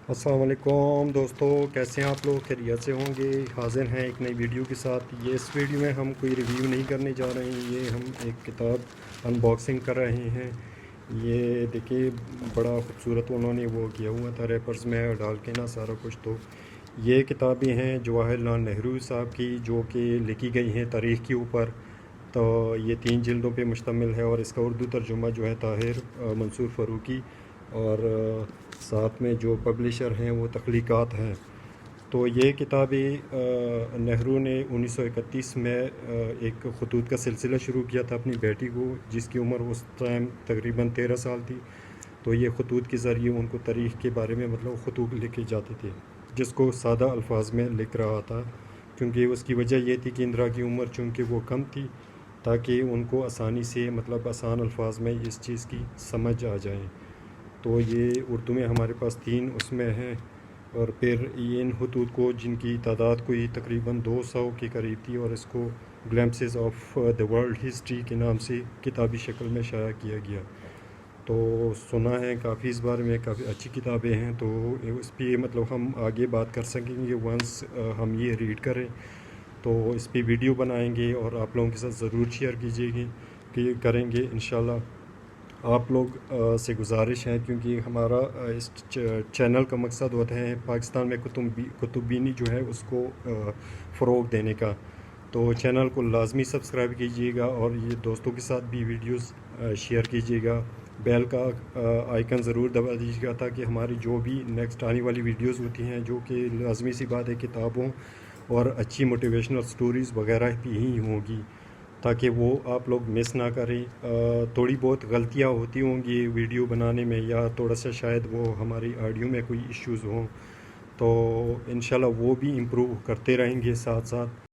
السلام علیکم دوستو، کیسے ہیں آپ لوگ؟ خیریت سے ہوں گے؟ حاضر ہیں ایک نئی ویڈیو کے ساتھ۔ یہ اس ویڈیو میں ہم کوئی ریویو نہیں کرنے جا رہے ہیں، یہ ہم ایک کتاب ان باکسنگ کر رہے ہیں۔ یہ دیکھیے بڑا خوبصورت انہوں نے وہ کیا ہوا تھا ریپرز میں ڈال کے نا سارا کچھ۔ تو یہ کتابیں ہیں جواہر لال نہرو صاحب کی، جو کہ لکھی گئی ہیں تاریخ کے اوپر۔ تو یہ 3 جلدوں پہ مشتمل ہے، اور اس کا اردو ترجمہ جو ہے طاہر منصور فاروقی، اور ساتھ میں جو پبلشر ہیں وہ تخلیقات ہیں۔ تو یہ کتابیں نہرو نے 1931 میں ایک خطوط کا سلسلہ شروع کیا تھا اپنی بیٹی کو، جس کی عمر اس ٹائم تقریباً 13 سال تھی۔ تو یہ خطوط کے ذریعے ان کو تاریخ کے بارے میں خطوط لکھے جاتے تھے، جس کو سادہ الفاظ میں لکھ رہا تھا، کیونکہ اس کی وجہ یہ تھی کہ اندرا کی عمر چونکہ وہ کم تھی، تاکہ ان کو آسانی سے آسان الفاظ میں اس چیز کی سمجھ آ جائے۔ تو یہ اردو میں ہمارے پاس 3 اس میں ہیں، اور پھر ان خطوط کو، جن کی تعداد کوئی تقریباً 200 کے قریب تھی، اور اس کو glimpses of the world history کے نام سے کتابی شکل میں شائع کیا گیا۔ تو سنا ہے کافی اس بارے میں، کافی اچھی کتابیں ہیں۔ تو اس پہ ہم آگے بات کر سکیں گے ونس ہم یہ ریڈ کریں، تو اس پہ ویڈیو بنائیں گے اور آپ لوگوں کے ساتھ ضرور شیئر کیجیے گی کہ کریں گے انشاءاللہ۔ آپ لوگ سے گزارش ہے، کیونکہ ہمارا اس چینل کا مقصد ہوتا ہے پاکستان میں کتب بینی جو ہے اس کو فروغ دینے کا۔ تو چینل کو لازمی سبسکرائب کیجیے گا، اور یہ دوستوں کے ساتھ بھی ویڈیوز شیئر کیجیے گا۔ بیل کا آئیکن ضرور دبا دیجیے گا، تاکہ ہماری جو بھی نیکسٹ آنے والی ویڈیوز ہوتی ہیں، جو کہ لازمی سی بات ہے کتابوں اور اچھی موٹیویشنل سٹوریز وغیرہ بھی ہی ہوں گی، تاکہ وہ آپ لوگ مس نہ کریں۔ تھوڑی بہت غلطیاں ہوتی ہوں گی ویڈیو بنانے میں، یا تھوڑا سا شاید وہ ہماری آڈیو میں کوئی ایشوز ہوں، تو انشاءاللہ وہ بھی امپروو کرتے رہیں گے ساتھ ساتھ۔